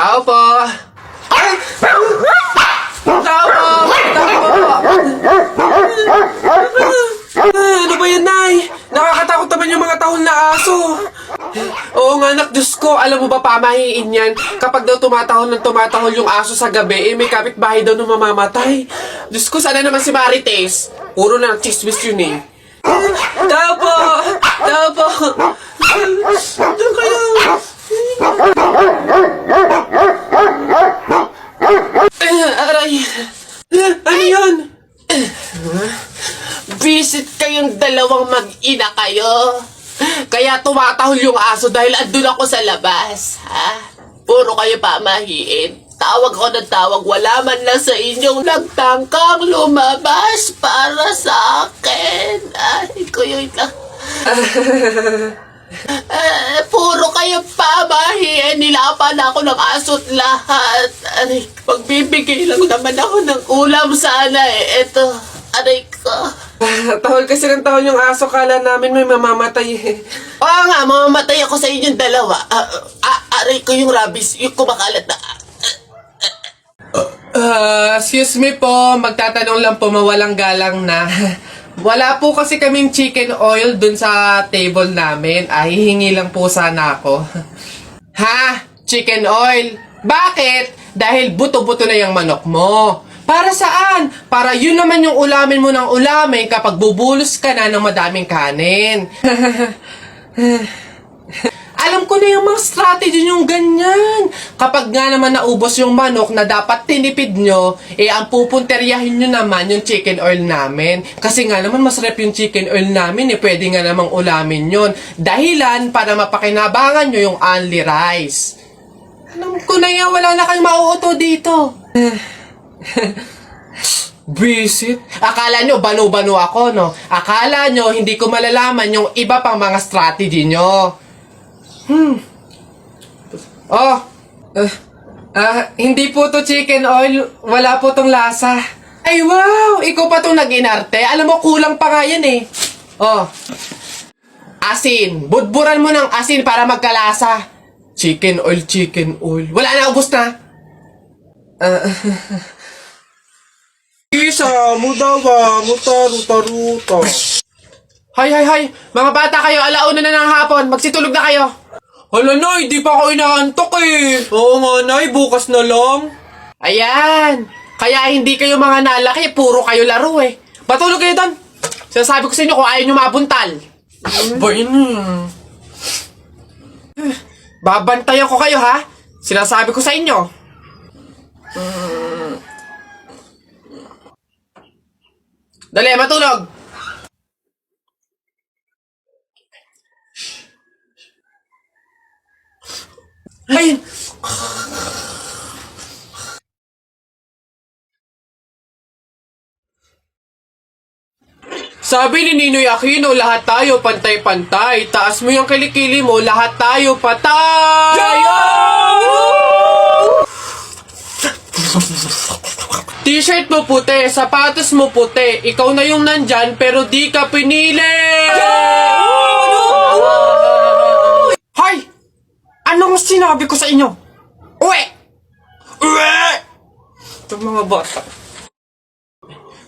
Tao po! Ay! Tao po! Tao po! Ano ba yan, Nay? Nakakatakot naman yung mga tahol na aso. Oo nga, anak, Diyos ko. Alam mo ba, pamahiin yan? Kapag daw tumatahol yung aso sa gabi, may kapitbahay daw na mamamatay. Diyos ko, sana naman si Marites. Puro na chismis yun eh. Tao po! Tao po! Ano kayo? Aray! Ano yun? Visit kayong dalawang mag-ina kayo. Kaya tumatahol yung aso dahil andun ako sa labas. Ha? Puro kayo pamahiin. Tawag ko ng tawag, wala man lang sa inyong nagtangkang lumabas para sa akin. Ay, kuya lang. Puro kayo pamahiin. Nilapan ako ng aso't lahat. Aray, pagbibigay lang naman ako ng ulam sana eh. Eto, aray ko. Tahol kasi ng tahol yung aso, kala namin may mamamatay eh. Oo nga, mamamatay ako sa inyong dalawa. Aray ko yung rabies, yung kumakalat na. Excuse me po, magtatanong lang po, mawalang galang na. Wala po kasi kaming chicken oil dun sa table namin. Hihingi lang po sana ako. Ha? Chicken oil? Bakit? Dahil buto-buto na yung manok mo. Para saan? Para yun naman yung ulamin mo ng ulamin kapag bubulos ka na ng madaming kanin. Alam ko na yung mga strategy yung ganyan. Kapag nga naman naubos yung manok na dapat tinipid nyo, ang pupunteryahin nyo naman yung chicken oil namin. Kasi nga naman masarap yung chicken oil namin, pwede nga namang ulamin yun. Dahilan para mapakinabangan nyo yung only rice. Alam ko na yan, wala na kayong mauuto dito. Visit? Akala nyo banu-banu ako, no? Akala nyo hindi ko malalaman yung iba pang mga strategy nyo. Hindi po to chicken oil. Wala po tong lasa. Ay, wow! Ikaw pa tong nag-inarte. Alam mo, kulang pa nga yan eh. Asin. Budburan mo ng asin para magkalasa. Chicken oil, chicken oil. Wala na, ubos na. Isa, mudawa, mutaruta-ruta. Hay. Mga bata kayo, alauna na ng hapon. Magsitulog na kayo. Hala, Nay, di pa ako inaantok eh. Oo nga, Nay, bukas na lang. Ayan. Kaya hindi kayo mga nalaki, puro kayo laro eh. Matulog kayo doon. Sinasabi ko sa inyo kung ayaw nyo mabuntal. Ba yun? Babantayan ko kayo ha. Sinasabi ko sa inyo. Dali, matulog. Ayun. Sabi ni Ninoy Aquino, lahat tayo pantay-pantay. Taas mo yung kilikili mo, lahat tayo patay! T-shirt mo puti, sapatos mo puti. Ikaw na yung nandyan, pero di ka pinili! Hoy! Anong sinabi ko sa inyo? Uwe! Itong mga bata.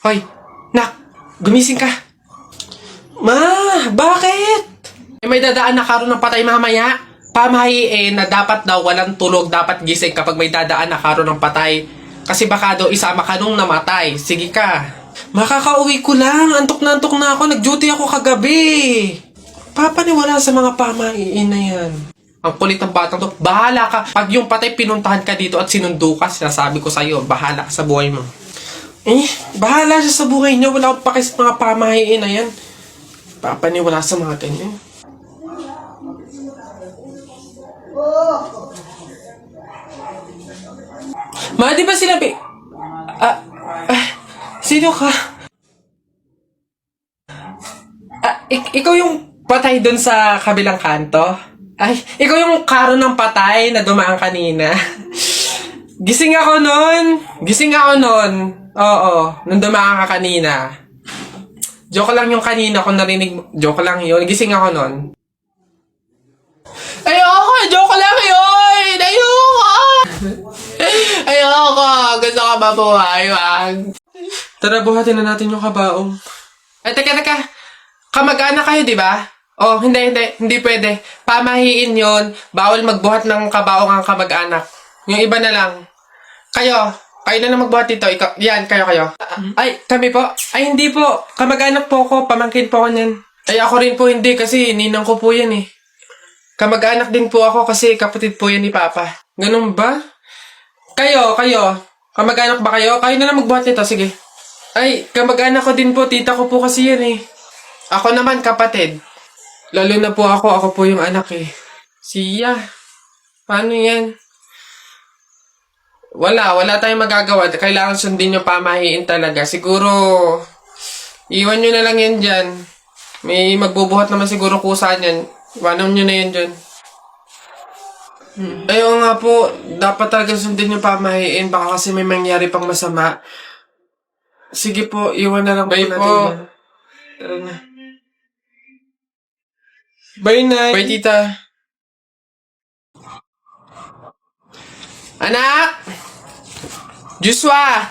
Hoy! Nak! Gumising ka! Ma! Bakit? May dadaan na karon ng patay mamaya. Pamahiin na dapat daw walang tulog, dapat gising kapag may dadaan na karon ng patay. Kasi baka daw isama ka nung namatay. Sige ka. Makakauwi ko lang. Antok na ako. Nag-duty ako kagabi. Papaniwala sa mga pamahiin na yan. Ang kulit ng batang to. Bahala ka. Pag yung patay pinuntahan ka dito at sinundo ka, sinasabi ko sa'yo, bahala ka sa buhay mo. Bahala siya sa buhay niya. Wala akong paki sa mga pamahiin na yan. Papaniwala sa mga ganyan. Ma, di ba sinabi? Sino ka? Ikaw yung patay dun sa kabilang kanto? Ay, ikaw yung karo ng patay na dumaan kanina. Gising ako nun. Oo, nung dumaan ka kanina. Joke lang yung kanina kung narinig mo. Joke lang yun. Gising ako nun. Ayoko! Joke lang yun! Ayoko! mabuhay, wag. Tara, buhatin na natin yung kabaong. Ay, teka. Kamag-anak kayo, di ba? Oh, hindi pwede. Pamahiin yon. Bawal magbuhat ng kabaong ang kamag-anak. Yung iba na lang. Kayo na lang magbuhat dito. Ikaw, yan, kayo. Ay, kami po. Ay, hindi po. Kamag-anak po ako. Pamangkin po ako niyan. Ay, ako rin po hindi kasi ninang ko po yan eh. Kamag-anak din po ako kasi kapatid po yan ni Papa. Ganun ba? Kayo. Kamag-anak ba kayo? Kayo na lang magbuhat nito, sige. Ay, kamag-anak ko din po. Tita ko po kasi yan eh. Ako naman, kapatid. Lalo na po ako po yung anak eh. Siya. Paano yan? Wala tayong magagawa. Kailangan sundin yung pamahiin talaga. Siguro, iwan nyo na lang yan dyan. May magbubuhat naman siguro kusa yan. Iwanan nyo na yan dyan. Ayaw nga po, dapat talaga sundin yung pamahiin. Baka kasi may mangyari pang masama. Sige po, iwan na lang po natin. Po. Tara na. Bye, Nay. Bye, Tita. Anak! Joshua!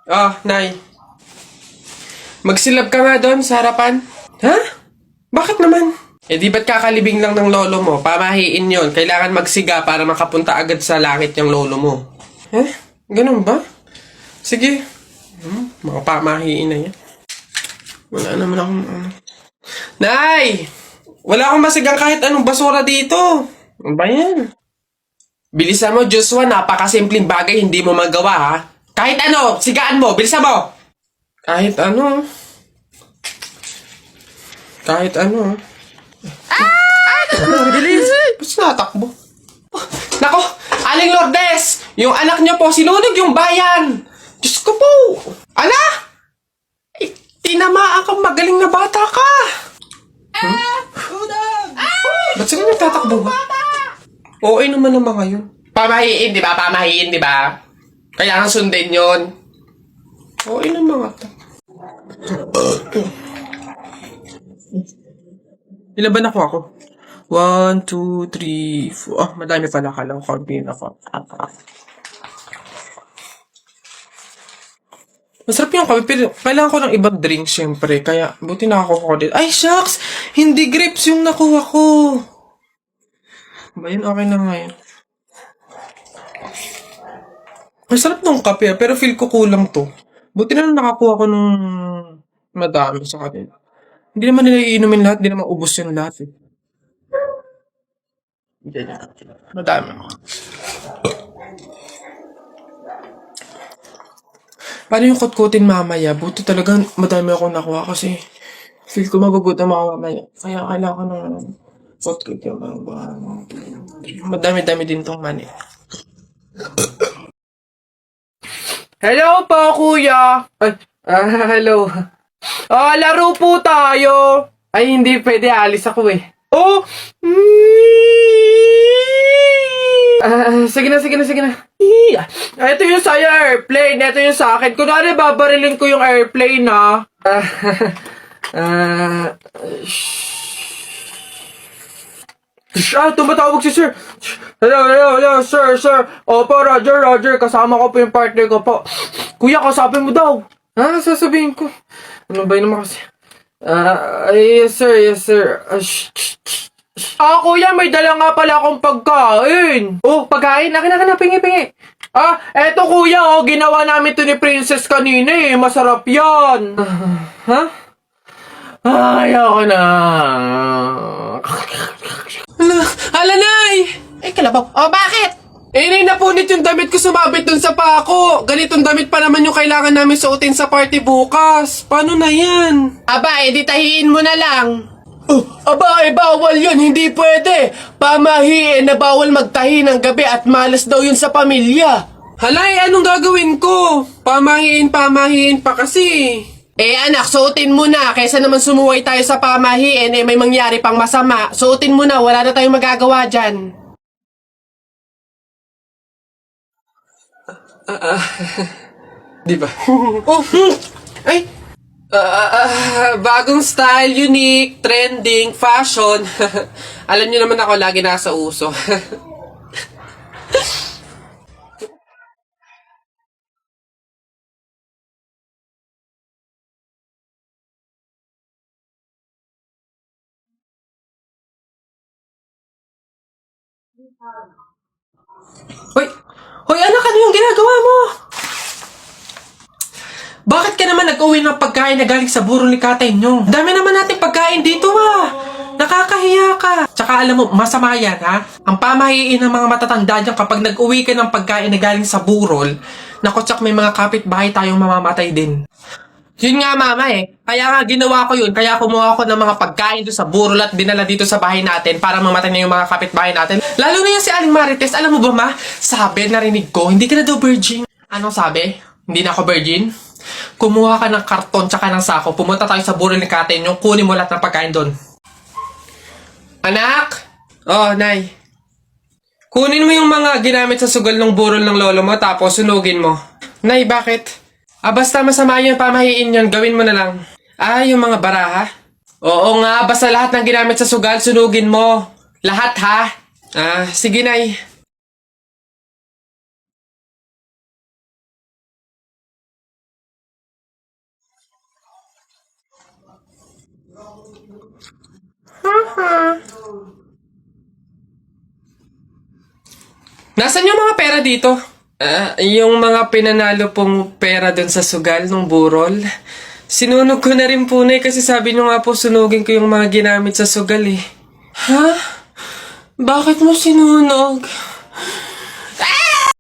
Oh, Nay. Magsilab ka nga doon sa harapan. Ha? Bakit naman? Eh di ba't kakalibing lang ng lolo mo? Pamahiin yon. Kailangan magsiga para makapunta agad sa langit yung lolo mo. Ganun ba? Sige. Mga pamahiin na yan. Wala naman akong Nay! Wala akong masigang kahit anong basura dito. Ano ba yan? Bilisan mo, Joshua. Napakasimpleng bagay hindi mo magawa, ha? Kahit ano, sigaan mo. Bilisan mo. Kahit ano. Bilis. Ba't natakbo? Nako, Aling Lourdes! Yung anak niyo po, sinunog yung bayan. Diyos ko po. Ala? Tinamaan kang magaling na bata ka. Ba't sila nagtatakbo ba? Oo, naman ngayon. Pamahiin, di ba? Kailangan sundin yon. Oo, naman nga. Ilan ba nakuha ko? 1, 2, 3, 4. Ah, madami pala. Kala ko kaunti na ako. Masarap yung kape, pero kailangan ko ng ibang drink, syempre. Kaya, buti nakakuha ko din. Ay, shucks! Hindi grapes yung nakuha ko. Ba yun? Okay na ngayon. Masarap nung kape, pero feel ko kulang to. Buti na lang nakakuha ko nung madami sa kanila. Hindi naman nila iinumin lahat, hindi naman ubos yung lahat eh. Madami. Paano yung kutkutin mamaya? Buti talaga madami akong nakuha kasi feel ko magugutom ako mamaya. Kaya kailangan ko ng kutkut yung madami-dami din tong mani. Hello po, kuya! Ay, hello. Laro po tayo! Ay, hindi pwede. Alis ako eh. Oh! Sige na. Ito yung sa'yo, airplane. Ito yung sa akin. Kunwari, babarilin ko yung airplane, ha? Tumatawag si sir. Hello, sir. Opo, Roger. Kasama ko po yung partner ko po. Kuya, kausapin mo daw. Sasabihin ko. Ano ba yun naman kasi? Yes, sir. Kuya, may dala nga pala akong pagkain. Oh, pagkain? Akin, pingi. Eto kuya, ginawa namin to ni Princess kanina eh. Masarap yan. Ayoko na. Hala, Nay! Ay, kalabaw. Bakit? Napunit yung damit ko sumabit dun sa pako. Ganitong damit pa naman yung kailangan namin suotin sa party bukas. Paano na yan? Edi tahiin mo na lang. Bawal yun. Hindi pwede. Pamahiin na bawal magtahi ng gabi at malas daw yun sa pamilya. Halay, anong gagawin ko? Pamahiin pa kasi. Anak, suotin mo na. Kaysa naman sumuway tayo sa pamahiin, may mangyari pang masama. Suotin mo na. Wala na tayong magagawa dyan. Di ba? Ay! Bagong style, unique, trending, fashion. Alam niyo naman ako lagi nasa uso. Hoy! Hoy anak, ano yung ginagawa mo? Bakit ka naman nag-uwi ng pagkain na galing sa burol ni Katay nyo? Dami naman nating pagkain dito Nakakahiya ka. Tsaka alam mo, masama yan ha? Ang pamahiin ng mga matatanda dyan kapag nag-uwi ka ng pagkain na galing sa burol, naku tsak may mga kapitbahay tayong mamamatay din. Yun nga mama Kaya nga ginawa ko yun. Kaya kumuha ko ng mga pagkain doon sa burol at dinala dito sa bahay natin para mamatay na yung mga kapitbahay natin. Lalo na yung si Aling Marites. Alam mo ba ma? Sabi, narinig ko, hindi ka na daw virgin. Anong sabi? Hindi na ako virgin? Kumuha ka ng karton tsaka ng sako. Pumunta tayo sa burol ni Katay yung kunin mo lahat ng pagkain doon. Anak! Oh, Nay. Kunin mo yung mga ginamit sa sugal ng burol ng lolo mo tapos sunugin mo. Nay, bakit? Basta masama yung pamahiin yun, gawin mo na lang. Yung mga baraha? Oo nga, basta lahat ng ginamit sa sugal, sunugin mo. Lahat ha? Sige Nay. Nasaan yung mga pera dito? Yung mga pinanalo pong pera dun sa sugal ng burol. Sinunog ko na rin po kasi sabi nyo nga po sunugin ko yung mga ginamit sa sugal Ha? Bakit mo sinunog?